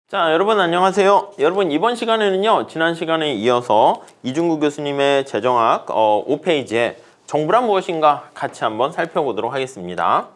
자, 여러분 안녕하세요. 여러분 이번 시간에는요, 지난 시간에 이어서 이중구 교수님의 재정학 5페이지에 정부란 무엇인가 같이 한번 살펴보도록 하겠습니다.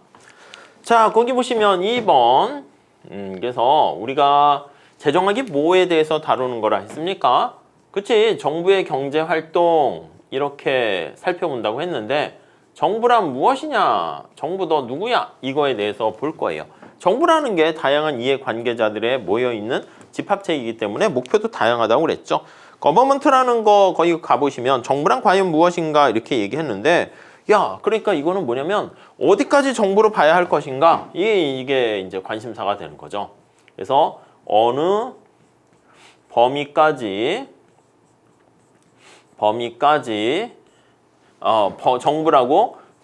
자, 거기 보시면 2번 그래서 우리가 재정학이 뭐에 대해서 다루는 거라 했습니까? 그치, 정부의 경제활동 이렇게 살펴본다고 했는데 정부란 무엇이냐? 정부 너 누구야? 이거에 대해서 볼 거예요. 정부라는 게 다양한 이해관계자들의 모여있는 집합체이기 때문에 목표도 다양하다고 그랬죠. 거버먼트라는 거 거기 가보시면 정부란 과연 무엇인가 이렇게 얘기했는데 야, 그러니까 이거는 뭐냐면 어디까지 정부로 봐야 할 것인가? 이게 이제 관심사가 되는 거죠. 그래서 어느 범위까지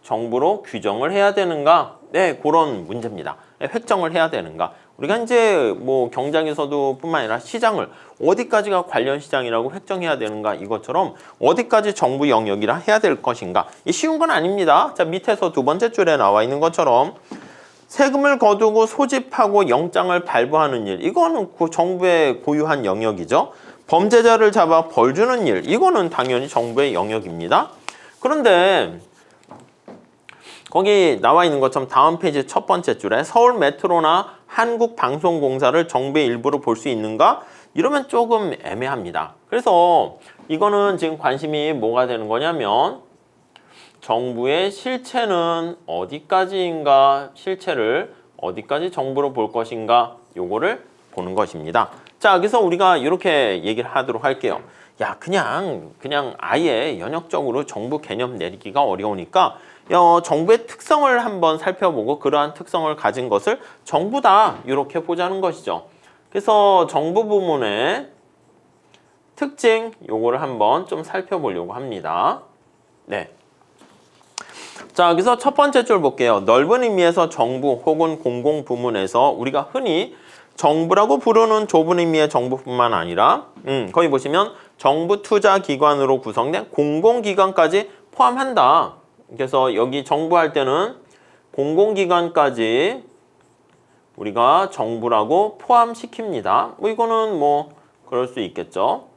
정부로 규정을 해야 되는가? 네, 그런 문제입니다. 획정을 해야 되는가? 우리가 이제 뭐 경장에서도 뿐만 아니라 시장을 어디까지가 관련 시장이라고 획정해야 되는가? 이것처럼 어디까지 정부 영역이라 해야 될 것인가? 이 쉬운 건 아닙니다. 자, 밑에서 두 번째 줄에 나와 있는 것처럼 세금을 거두고 소집하고 영장을 발부하는 일, 이거는 정부의 고유한 영역이죠. 범죄자를 잡아 벌 주는 일, 이거는 당연히 정부의 영역입니다. 그런데 거기 나와 있는 것처럼 다음 페이지 첫 번째 줄에 서울 메트로나 한국방송공사를 정부의 일부로 볼 수 있는가? 이러면 조금 애매합니다. 그래서 이거는 지금 관심이 뭐가 되는 거냐면 정부의 실체는 어디까지인가, 실체를 어디까지 정부로 볼 것인가, 요거를 보는 것입니다. 자, 그래서 우리가 이렇게 얘기를 하도록 할게요. 야, 그냥 아예 연역적으로 정부 개념 내리기가 어려우니까 정부의 특성을 한번 살펴보고 그러한 특성을 가진 것을 정부다 이렇게 보자는 것이죠. 그래서 정부 부문의 특징 요거를 한번 좀 살펴보려고 합니다. 네. 자, 그래서 첫 번째 줄 볼게요. 넓은 의미에서 정부 혹은 공공부문에서 우리가 흔히 정부라고 부르는 좁은 의미의 정부뿐만 아니라 거기 보시면 정부 투자기관으로 구성된 공공기관까지 포함한다. 그래서 여기 정부 할 때는 공공기관까지 우리가 정부라고 포함시킵니다. 뭐 이거는 뭐 그럴 수 있겠죠.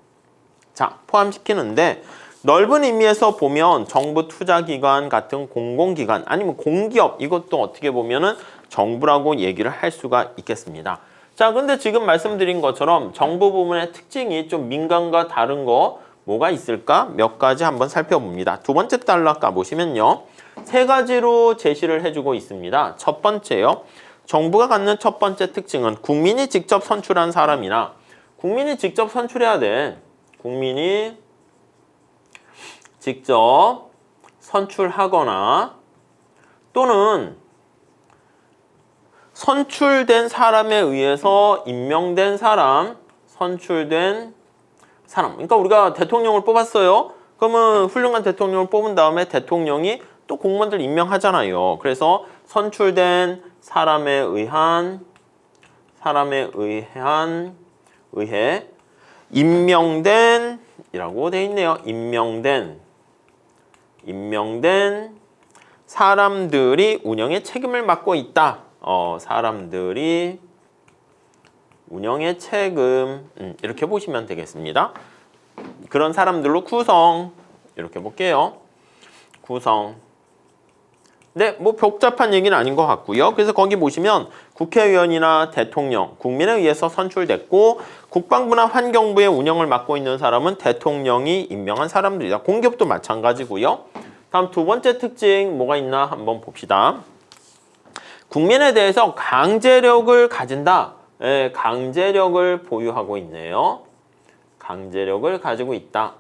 자, 포함시키는데 넓은 의미에서 보면 정부 투자기관 같은 공공기관 아니면 공기업 이것도 어떻게 보면은 정부라고 얘기를 할 수가 있겠습니다. 자, 근데 지금 말씀드린 것처럼 정부 부문의 특징이 좀 민간과 다른 거 뭐가 있을까? 몇 가지 한번 살펴봅니다. 두 번째 달러 까보시면요. 세 가지로 제시를 해주고 있습니다. 첫 번째요. 정부가 갖는 첫 번째 특징은 국민이 직접 선출한 사람이나 국민이 직접 선출해야 돼. 국민이 직접 선출하거나 또는 선출된 사람에 의해서 임명된 사람, 선출된 사람. 그러니까 우리가 대통령을 뽑았어요. 그러면 훌륭한 대통령을 뽑은 다음에 대통령이 또 공무원들 임명하잖아요. 그래서 선출된 사람에 의해 임명된 이라고 돼 있네요. 임명된 사람들이 운영의 책임을 맡고 있다. 사람들이 운영의 책임 이렇게 보시면 되겠습니다. 그런 사람들로 구성 이렇게 볼게요. 구성. 네, 뭐 복잡한 얘기는 아닌 것 같고요. 그래서 거기 보시면 국회의원이나 대통령, 국민에 의해서 선출됐고 국방부나 환경부의 운영을 맡고 있는 사람은 대통령이 임명한 사람들이다. 공기업도 마찬가지고요. 다음 두 번째 특징 뭐가 있나 한번 봅시다. 국민에 대해서 강제력을 가진다. 네, 강제력을 보유하고 있네요. 강제력을 가지고 있다.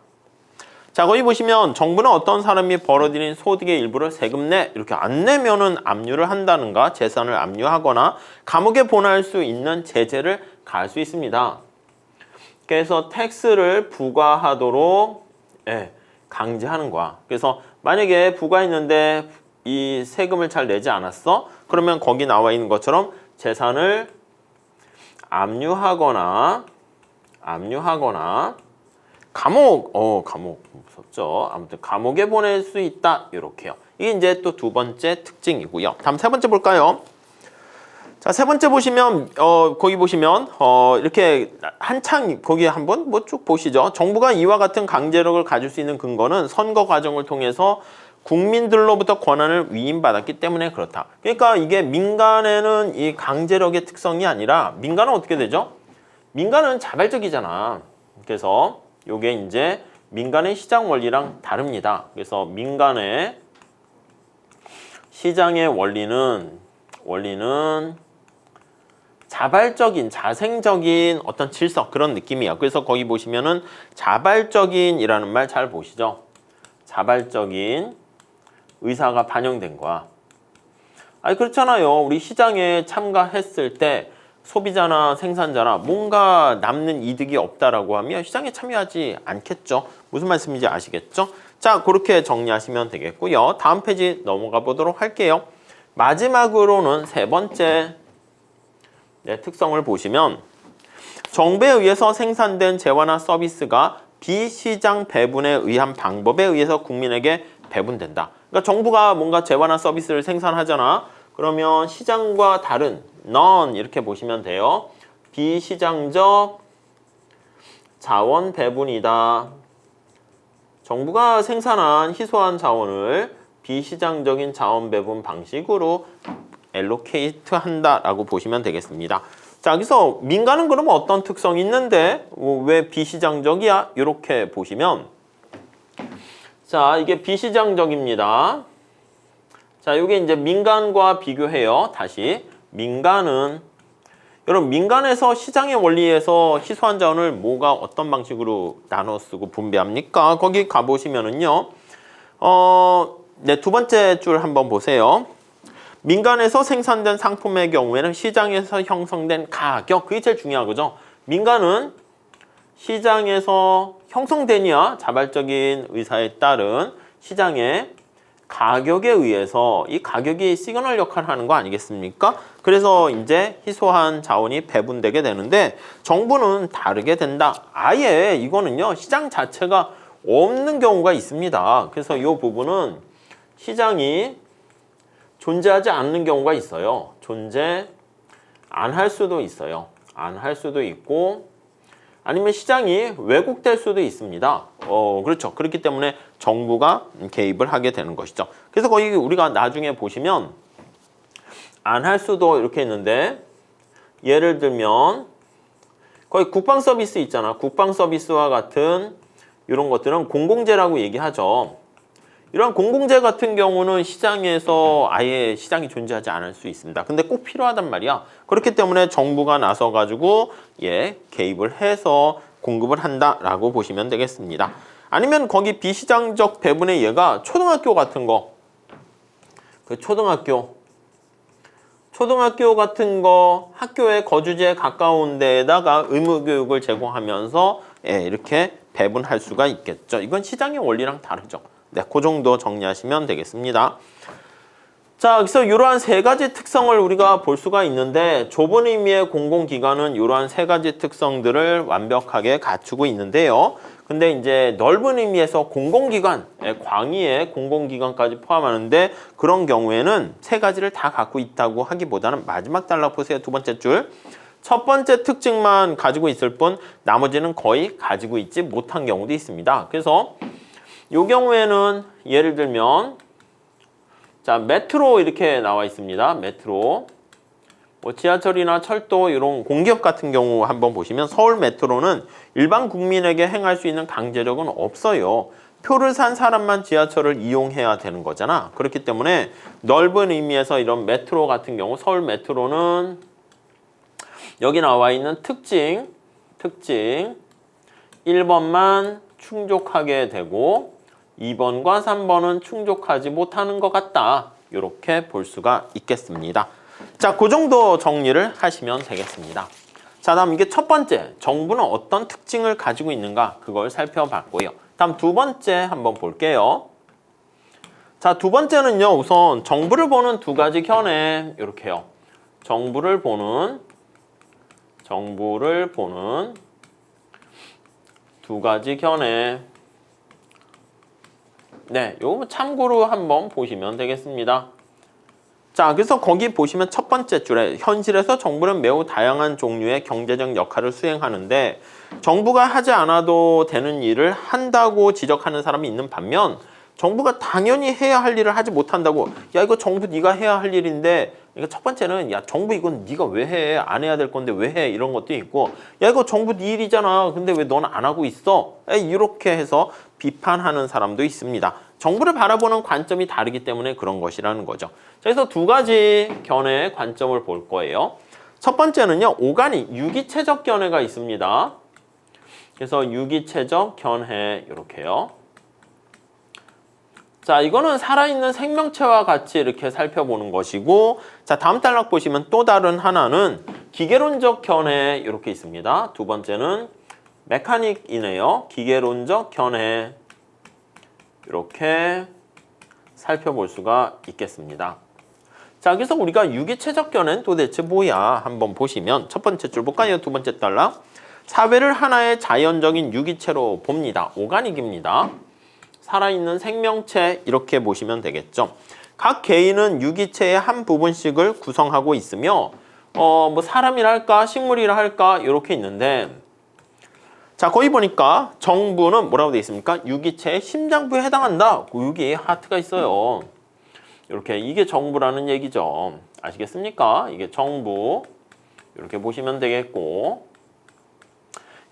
자, 거기 보시면 정부는 어떤 사람이 벌어들인 소득의 일부를 세금 내 이렇게 안 내면은 압류를 한다는가 재산을 압류하거나 감옥에 보낼 수 있는 제재를 가할 수 있습니다. 그래서 텍스를 부과하도록 강제하는 거야. 그래서 만약에 부과했는데 이 세금을 잘 내지 않았어? 그러면 거기 나와 있는 것처럼 재산을 압류하거나 감옥 무섭죠. 아무튼 감옥에 보낼 수 있다. 이렇게요. 이게 이제 또 두 번째 특징이고요. 다음 세 번째 볼까요? 자, 세 번째 보시면 거기 보시면 이렇게 한창 거기 한번 뭐 쭉 보시죠. 정부가 이와 같은 강제력을 가질 수 있는 근거는 선거 과정을 통해서 국민들로부터 권한을 위임받았기 때문에 그렇다. 그러니까 이게 민간에는 이 강제력의 특성이 아니라 민간은 어떻게 되죠? 민간은 자발적이잖아. 그래서 요게 이제 민간의 시장 원리랑 다릅니다. 그래서 민간의 시장의 원리는 자발적인, 자생적인 어떤 질서 그런 느낌이야. 그래서 거기 보시면은 자발적인이라는 말 잘 보시죠. 자발적인 의사가 반영된 거야. 아니 그렇잖아요. 우리 시장에 참가했을 때 소비자나 생산자나 뭔가 남는 이득이 없다라고 하면 시장에 참여하지 않겠죠. 무슨 말씀인지 아시겠죠? 자, 그렇게 정리하시면 되겠고요. 다음 페이지 넘어가 보도록 할게요. 마지막으로는 세 번째 특성을 보시면 정부에 의해서 생산된 재화나 서비스가 비시장 배분에 의한 방법에 의해서 국민에게 배분된다. 그러니까 정부가 뭔가 재화나 서비스를 생산하잖아. 그러면 시장과 다른 non 이렇게 보시면 돼요. 비시장적 자원 배분이다. 정부가 생산한 희소한 자원을 비시장적인 자원 배분 방식으로 allocate 한다라고 보시면 되겠습니다. 자, 여기서 민간은 그러면 어떤 특성이 있는데 왜 비시장적이야? 이렇게 보시면 자, 이게 비시장적입니다. 자, 이게 이제 민간과 비교해요. 다시 민간은 여러분 민간에서 시장의 원리에서 희소한 자원을 뭐가 어떤 방식으로 나눠 쓰고 분배합니까? 거기 가보시면은요. 네, 두 번째 줄 한번 보세요. 민간에서 생산된 상품의 경우에는 시장에서 형성된 가격, 그게 제일 중요하죠. 민간은 시장에서 형성되냐 자발적인 의사에 따른 시장의 가격에 의해서 이 가격이 시그널 역할을 하는 거 아니겠습니까? 그래서 이제 희소한 자원이 배분되게 되는데 정부는 다르게 된다. 아예 이거는요 시장 자체가 없는 경우가 있습니다. 그래서 이 부분은 시장이 존재하지 않는 경우가 있어요. 존재 안 할 수도 있어요. 안 할 수도 있고 아니면 시장이 왜곡될 수도 있습니다. 그렇죠. 그렇기 때문에 정부가 개입을 하게 되는 것이죠. 그래서 거기 우리가 나중에 보시면 안 할 수도 이렇게 있는데 예를 들면 거의 국방 서비스 있잖아. 국방 서비스와 같은 이런 것들은 공공재라고 얘기하죠. 이런 공공재 같은 경우는 시장에서 아예 시장이 존재하지 않을 수 있습니다. 근데 꼭 필요하단 말이야. 그렇기 때문에 정부가 나서가지고 개입을 해서 공급을 한다라고 보시면 되겠습니다. 아니면 거기 비시장적 배분의 예가 초등학교 같은 거. 그 초등학교 같은 거 학교의 거주지에 가까운 데에다가 의무교육을 제공하면서 이렇게 배분할 수가 있겠죠. 이건 시장의 원리랑 다르죠. 네, 그 정도 정리하시면 되겠습니다. 자, 그래서 이러한 세 가지 특성을 우리가 볼 수가 있는데 좁은 의미의 공공기관은 이러한 세 가지 특성들을 완벽하게 갖추고 있는데요. 근데 이제 넓은 의미에서 공공기관, 광의의 공공기관까지 포함하는데 그런 경우에는 세 가지를 다 갖고 있다고 하기보다는 마지막 단락 보세요. 두 번째 줄. 첫 번째 특징만 가지고 있을 뿐 나머지는 거의 가지고 있지 못한 경우도 있습니다. 그래서 이 경우에는 예를 들면 자 메트로 이렇게 나와 있습니다. 메트로 뭐 지하철이나 철도 이런 공기업 같은 경우 한번 보시면 서울 메트로는 일반 국민에게 행할 수 있는 강제력은 없어요. 표를 산 사람만 지하철을 이용해야 되는 거잖아. 그렇기 때문에 넓은 의미에서 이런 메트로 같은 경우 서울 메트로는 여기 나와 있는 특징 1번만 충족하게 되고 2번과 3번은 충족하지 못하는 것 같다. 이렇게 볼 수가 있겠습니다. 자, 그 정도 정리를 하시면 되겠습니다. 자, 다음 이게 첫 번째, 정부는 어떤 특징을 가지고 있는가 그걸 살펴봤고요. 다음 두 번째 한번 볼게요. 자, 두 번째는요. 우선 정부를 보는 두 가지 견해 이렇게요. 정부를 보는 두 가지 견해. 네, 요거 참고로 한번 보시면 되겠습니다. 자, 그래서 거기 보시면 첫 번째 줄에 현실에서 정부는 매우 다양한 종류의 경제적 역할을 수행하는데 정부가 하지 않아도 되는 일을 한다고 지적하는 사람이 있는 반면 정부가 당연히 해야 할 일을 하지 못한다고 야 이거 정부 네가 해야 할 일인데 그러니까 첫 번째는 야 정부 이건 네가 왜 해? 안 해야 될 건데 왜 해? 이런 것도 있고 야 이거 정부 네 일이잖아. 근데 왜 넌 안 하고 있어? 이렇게 해서 비판하는 사람도 있습니다. 정부를 바라보는 관점이 다르기 때문에 그런 것이라는 거죠. 그래서 두 가지 견해의 관점을 볼 거예요. 첫 번째는요. 오가닉, 유기체적 견해가 있습니다. 그래서 유기체적 견해 이렇게요. 자, 이거는 살아있는 생명체와 같이 이렇게 살펴보는 것이고 자, 다음 단락 보시면 또 다른 하나는 기계론적 견해 이렇게 있습니다. 두 번째는 메카닉이네요. 기계론적 견해 이렇게 살펴볼 수가 있겠습니다. 자, 그래서 우리가 유기체적 견해는 도대체 뭐야? 한번 보시면 첫 번째 줄 볼까요? 두 번째 단락. 사회를 하나의 자연적인 유기체로 봅니다. 오가닉입니다. 살아있는 생명체 이렇게 보시면 되겠죠. 각 개인은 유기체의 한 부분씩을 구성하고 있으며 뭐 사람이라 할까 식물이라 할까 이렇게 있는데 자 거기 보니까 정부는 뭐라고 되어 있습니까? 유기체의 심장부에 해당한다. 여기 하트가 있어요. 이렇게 이게 정부라는 얘기죠. 아시겠습니까? 이게 정부 이렇게 보시면 되겠고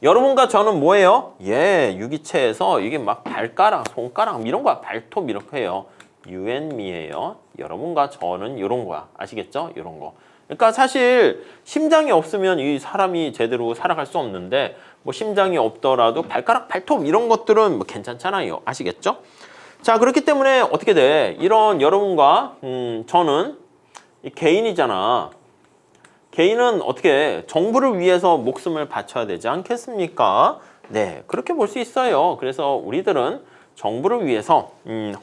여러분과 저는 뭐예요? 예, 유기체에서 이게 막 발가락, 손가락 이런 거야. 발톱 이렇게 해요. You and me예요. 여러분과 저는 이런 거야. 아시겠죠? 이런 거. 그러니까 사실 심장이 없으면 이 사람이 제대로 살아갈 수 없는데 뭐 심장이 없더라도 발가락, 발톱 이런 것들은 뭐 괜찮잖아요. 아시겠죠? 자, 그렇기 때문에 어떻게 돼? 이런 여러분과 저는 개인이잖아. 개인은 어떻게 정부를 위해서 목숨을 바쳐야 되지 않겠습니까? 네, 그렇게 볼 수 있어요. 그래서 우리들은 정부를 위해서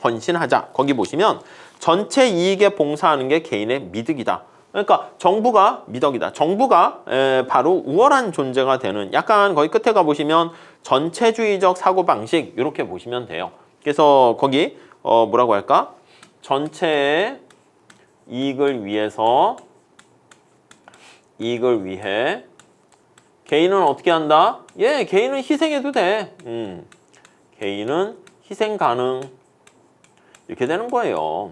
헌신하자. 거기 보시면 전체 이익에 봉사하는 게 개인의 미덕이다. 그러니까 정부가 미덕이다. 정부가 바로 우월한 존재가 되는 약간 거기 끝에 가보시면 전체주의적 사고방식 이렇게 보시면 돼요. 그래서 거기 뭐라고 할까? 전체의 이익을 위해 개인은 어떻게 한다? 예, 개인은 희생해도 돼. 개인은 희생 가능. 이렇게 되는 거예요.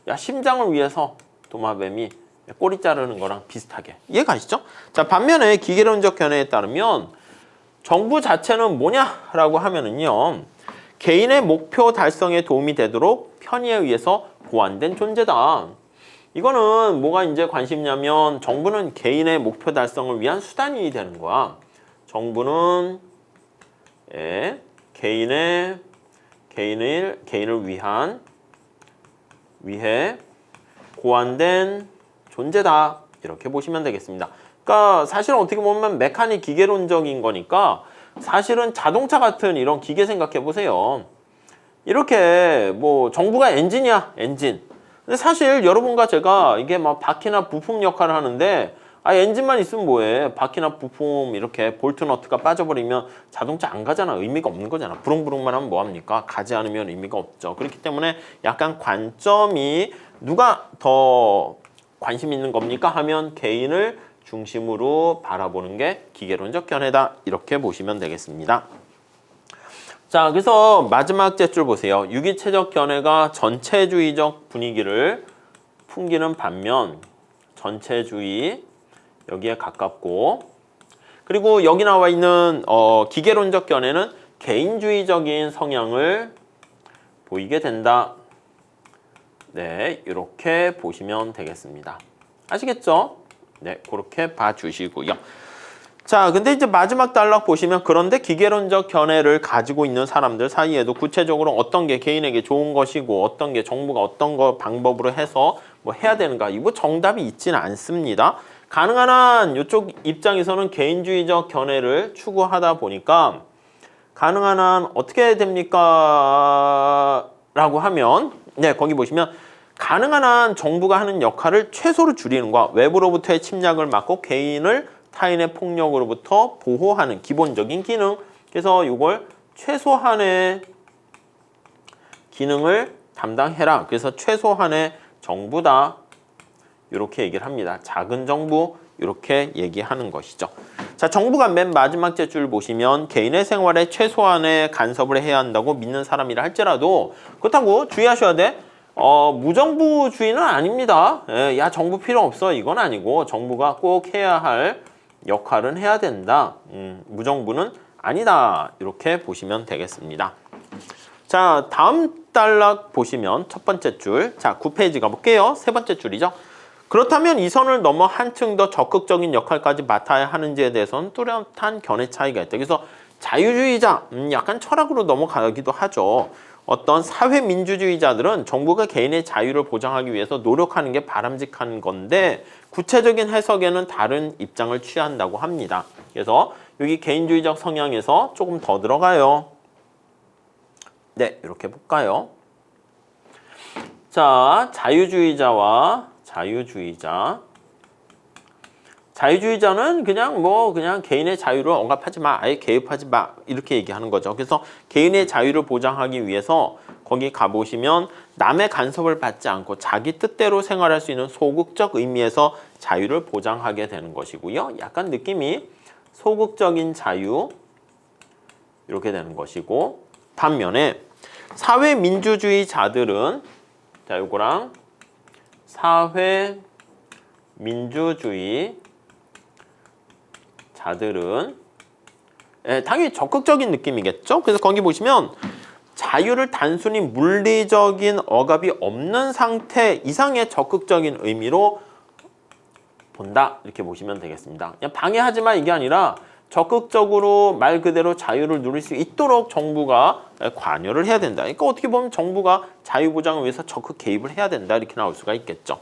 야, 심장을 위해서 도마뱀이 꼬리 자르는 거랑 비슷하게. 이해가시죠? 자, 반면에 기계론적 견해에 따르면 정부 자체는 뭐냐라고 하면은요. 개인의 목표 달성에 도움이 되도록 편의에 의해서 고안된 존재다. 이거는 뭐가 이제 관심이냐면 정부는 개인의 목표 달성을 위한 수단이 되는 거야. 정부는 개인을 위해 고안된 존재다. 이렇게 보시면 되겠습니다. 그러니까 사실은 어떻게 보면 메카닉 기계론적인 거니까 사실은 자동차 같은 이런 기계 생각해 보세요. 이렇게 뭐 정부가 엔진이야, 엔진. 근데 사실 여러분과 제가 이게 막 바퀴나 부품 역할을 하는데 엔진만 있으면 뭐해. 바퀴나 부품 이렇게 볼트 너트가 빠져버리면 자동차 안 가잖아. 의미가 없는 거잖아. 부릉부릉만 하면 뭐합니까? 가지 않으면 의미가 없죠. 그렇기 때문에 약간 관점이 누가 더 관심 있는 겁니까? 하면 개인을 중심으로 바라보는 게 기계론적 견해다. 이렇게 보시면 되겠습니다. 자, 그래서 마지막 줄 보세요. 유기체적 견해가 전체주의적 분위기를 풍기는 반면 전체주의 여기에 가깝고 그리고 여기 나와 있는 기계론적 견해는 개인주의적인 성향을 보이게 된다. 네, 이렇게 보시면 되겠습니다. 아시겠죠? 네, 그렇게 봐주시고요. 자, 근데 이제 마지막 단락 보시면 그런데 기계론적 견해를 가지고 있는 사람들 사이에도 구체적으로 어떤 게 개인에게 좋은 것이고 어떤 게 정부가 어떤 거 방법으로 해서 뭐 해야 되는가 이거 정답이 있지는 않습니다. 가능한 한 이쪽 입장에서는 개인주의적 견해를 추구하다 보니까 가능한 한 어떻게 됩니까? 라고 하면 네, 거기 보시면 가능한 한 정부가 하는 역할을 최소로 줄이는 거야. 외부로부터의 침략을 막고 개인을 타인의 폭력으로부터 보호하는 기본적인 기능. 그래서 이걸 최소한의 기능을 담당해라. 그래서 최소한의 정부다. 이렇게 얘기를 합니다. 작은 정부 이렇게 얘기하는 것이죠. 자, 정부가 맨 마지막 줄 보시면 개인의 생활에 최소한의 간섭을 해야 한다고 믿는 사람이라 할지라도 그렇다고 주의하셔야 돼. 무정부주의는 아닙니다. 야, 정부 필요 없어. 이건 아니고 정부가 꼭 해야 할 역할은 해야 된다. 무정부는 아니다. 이렇게 보시면 되겠습니다. 자, 다음 단락 보시면 첫 번째 줄. 자, 9페이지 가볼게요. 세 번째 줄이죠. 그렇다면 이 선을 넘어 한층 더 적극적인 역할까지 맡아야 하는지에 대해서는 뚜렷한 견해 차이가 있다. 그래서 자유주의자, 약간 철학으로 넘어가기도 하죠. 어떤 사회민주주의자들은 정부가 개인의 자유를 보장하기 위해서 노력하는 게 바람직한 건데 구체적인 해석에는 다른 입장을 취한다고 합니다. 그래서 여기 개인주의적 성향에서 조금 더 들어가요. 네, 이렇게 볼까요? 자, 자유주의자와 자유주의자는 그냥 개인의 자유를 억압하지 마, 아예 개입하지 마 이렇게 얘기하는 거죠. 그래서 개인의 자유를 보장하기 위해서 거기 가보시면 남의 간섭을 받지 않고 자기 뜻대로 생활할 수 있는 소극적 의미에서 자유를 보장하게 되는 것이고요. 약간 느낌이 소극적인 자유 이렇게 되는 것이고 반면에 사회민주주의자들은 자, 요거랑 사회민주주의자들은 당연히 적극적인 느낌이겠죠. 그래서 거기 보시면 자유를 단순히 물리적인 억압이 없는 상태 이상의 적극적인 의미로 본다. 이렇게 보시면 되겠습니다. 그냥 방해하지 마 이게 아니라 적극적으로 말 그대로 자유를 누릴 수 있도록 정부가 관여를 해야 된다. 그러니까 어떻게 보면 정부가 자유 보장을 위해서 적극 개입을 해야 된다. 이렇게 나올 수가 있겠죠.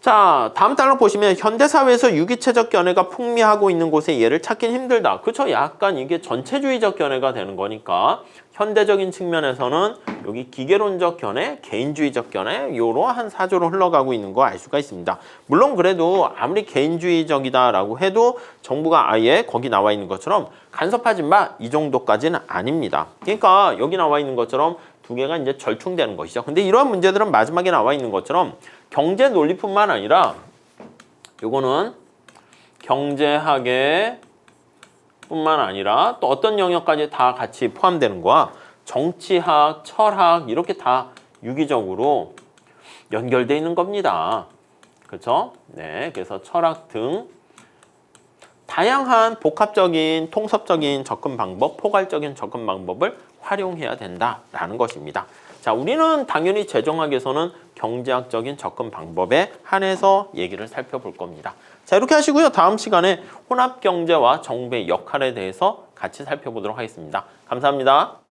자, 다음 단락 보시면 현대사회에서 유기체적 견해가 풍미하고 있는 곳에 얘를 찾긴 힘들다. 그렇죠? 약간 이게 전체주의적 견해가 되는 거니까 현대적인 측면에서는 여기 기계론적 견해, 개인주의적 견해 이러한 사조로 흘러가고 있는 거 알 수가 있습니다. 물론 그래도 아무리 개인주의적이다라고 해도 정부가 아예 거기 나와 있는 것처럼 간섭하지 마 이 정도까지는 아닙니다. 그러니까 여기 나와 있는 것처럼 두 개가 이제 절충되는 것이죠. 근데 이러한 문제들은 마지막에 나와 있는 것처럼 경제 논리뿐만 아니라 요거는 경제학의 뿐만 아니라 또 어떤 영역까지 다 같이 포함되는 거야. 정치학, 철학 이렇게 다 유기적으로 연결되어 있는 겁니다. 그렇죠? 네, 그래서 철학 등 다양한 복합적인 통섭적인 접근 방법, 포괄적인 접근 방법을 활용해야 된다라는 것입니다. 자, 우리는 당연히 재정학에서는 경제학적인 접근 방법에 한해서 얘기를 살펴볼 겁니다. 자, 이렇게 하시고요. 다음 시간에 혼합경제와 정부의 역할에 대해서 같이 살펴보도록 하겠습니다. 감사합니다.